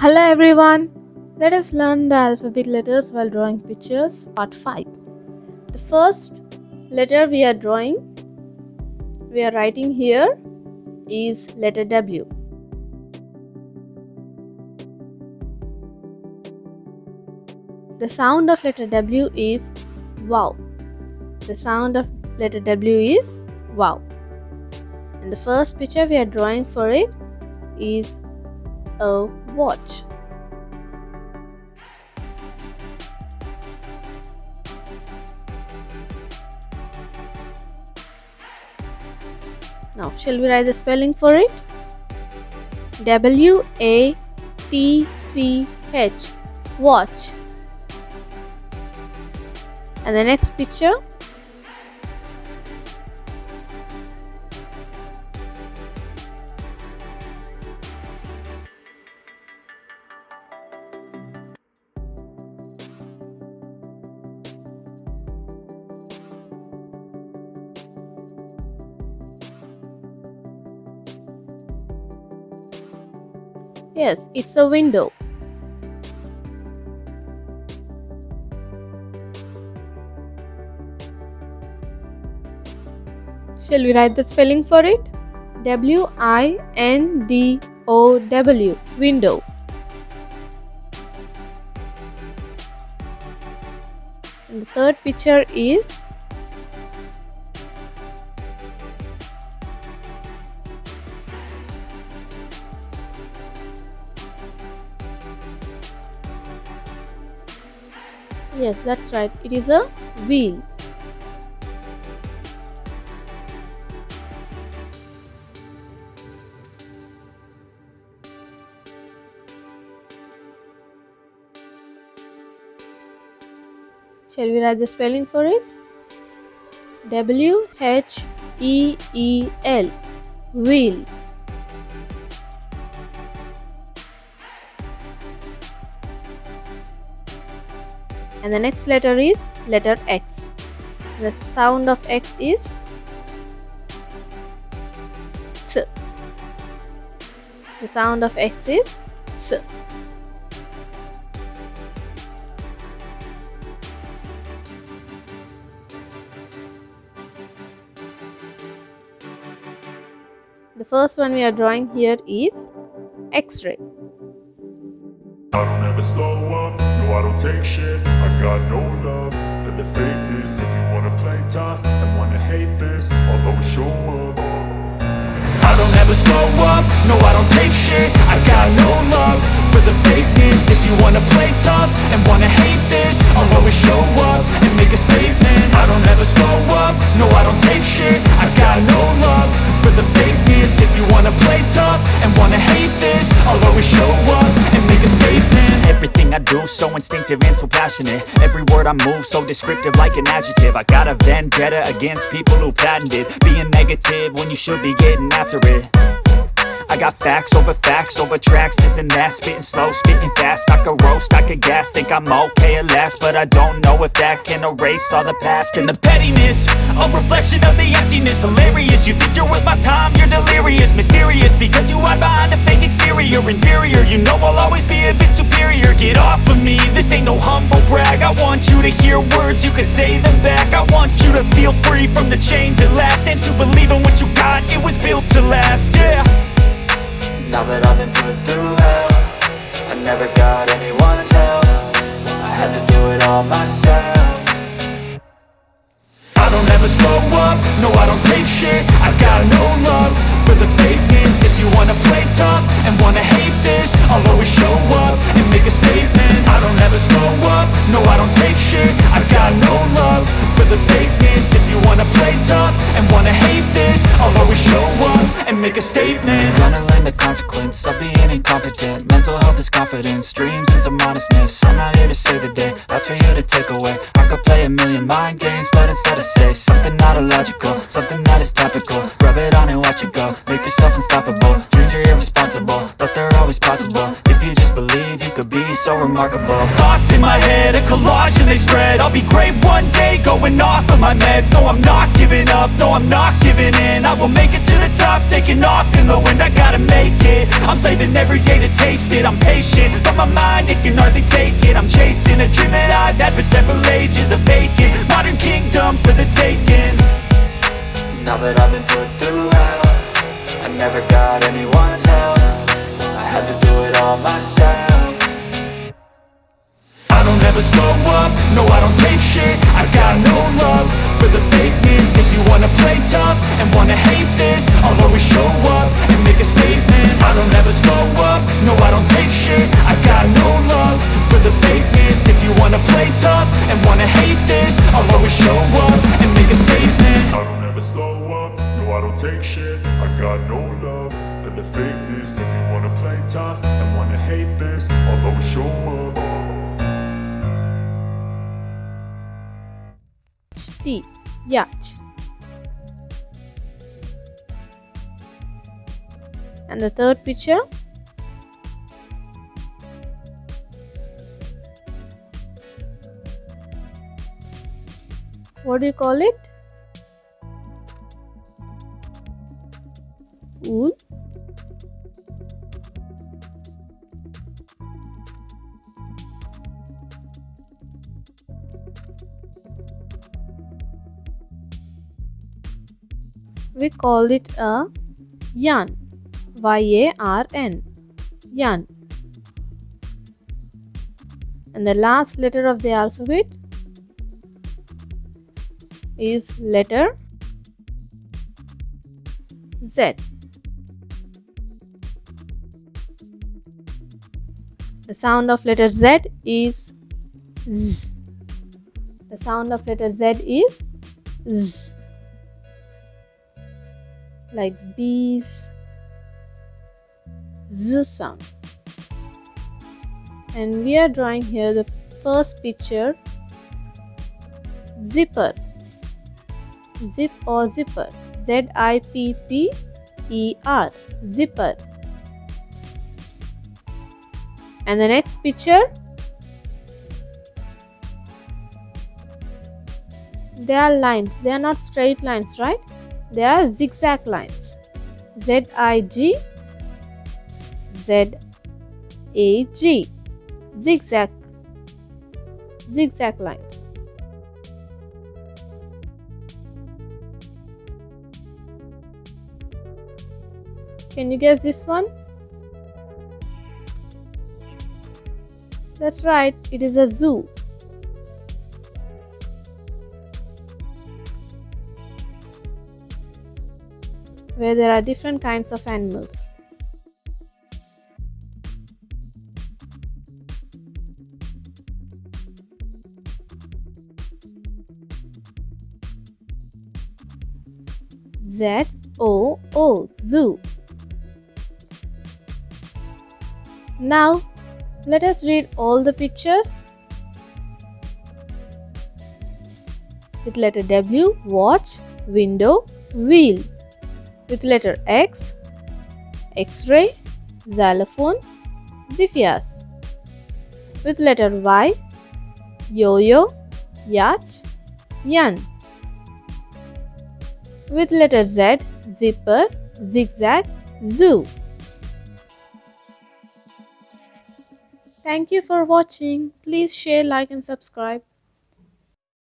Hello everyone, let us learn the alphabet letters while drawing pictures, part 5. The first letter we are writing here is letter W. The sound of letter W is wow. The sound of letter W is wow. And the first picture we are drawing for it is a watch. Now, shall we write the spelling for it? W-A-T-C-H, watch. And the next picture, yes, it's a window. Shall we write the spelling for it? W-I-N-D-O-W, window. And the third picture is yes, that's right, it is a wheel. Shall we write the spelling for it? W-H-E-E-L, wheel. And the next letter is letter X. The sound of X is S. The sound of X is S. The first one we are drawing here is X-ray. I don't ever slow up, no I don't take shit. I got no love for the fakeness. If you wanna play tough and wanna hate this, I'll always show up. I don't ever slow up, no I don't take shit. I got no love for the fakeness. If you wanna play tough and wanna hate this, I'll always show up and make a statement. I don't ever slow up, no I don't take shit. I got no love for the fakeness. If you wanna play tough and wanna hate this, I'll always show up and make a statement. Everything I do so instinctive and so passionate. Every word I move so descriptive like an adjective. I got a vendetta against people who patented being negative when you should be getting after it. I got facts over tracks, this and that. Spitting slow, spitting fast. I could roast, I could gas. Think I'm okay at last, but I don't know if that can erase all the past. And the pettiness, a reflection of the emptiness. Hilarious, you think you're worth my time, you're delirious. Mysterious, because you hide behind a fake exterior. Inferior, you know I'll always be a bit superior. Get off of me, this ain't no humble brag. I want you to hear words, you can say them back. I want you to feel free from the chains at last, and to believe in what you got, it was built to last, yeah. Now that I've been put through hell, I never got anyone's help. I had to do it all myself. I don't ever slow up, no I don't take shit. I got no love for the fakeness. If you wanna play tough and wanna hate this, I'll always show up and make a statement. I don't ever slow up, no I don't take shit. I got no love for the fakeness. If you wanna play tough and wanna hate this, I'll always show up and make a statement. Gonna learn the consequence of being incompetent. Mental health is confidence, dreams and some honestness. I'm not here to save the day, that's for you to take away. I could play a million mind games, but instead I say something not illogical, something that is topical. Rub it on and watch it go, make yourself unstoppable. Dreams are irresponsible, but they're always possible. If you just believe, you could be so remarkable. Thoughts in my head, a collage and they spread. I'll be great one day, going off of my meds. No, I'm not giving up, no, I'm not giving in. I will make it to the top, taking off in the wind. I gotta make it, I'm saving every day to taste it. I'm patient, but my mind, it can hardly take it. I'm chasing a dream that I've had for several ages, a vacant modern kingdom for the taking. Now that I've been put through hell, I never got anyone's help. I had to do it all myself. I don't ever slow up, no I don't take shit. I got no love for the fakeness. If you wanna play tough and wanna hate this, I'll always show up and make a statement. I don't ever slow up, no I don't take shit. I got no love for the fakeness. If you wanna play tough and wanna hate this, I'll always show up and make a statement. I don't ever slow up, no I don't take shit. I got no love for the fakeness. If you wanna play tough and wanna hate this, I'll always show up. T. Yacht. And the third picture, what do you call it? Wool. We call it a yarn. Y-A-R-N. Yarn. And the last letter of the alphabet is letter Z. The sound of letter Z is Z. The sound of letter Z is Z. Like bees, Z sound. And we are drawing here the first picture, zipper. Zip or zipper. Z-I-P-P-E-R. Zipper. And the next picture, they are lines. They are not straight lines, right? They are zigzag lines. Z-I-G Z-A-G. Zigzag. Zigzag lines. Can you guess this one? That's right, it is a zoo. Where there are different kinds of animals. Z-O-O, zoo. Now, let us read all the pictures. With letter W, watch, window, wheel. With letter X, X-ray, xylophone, Ziphias. With letter Y, yo-yo, yacht, yarn. With letter Z, zipper, zigzag, zoo. Thank you for watching. Please share, like and subscribe.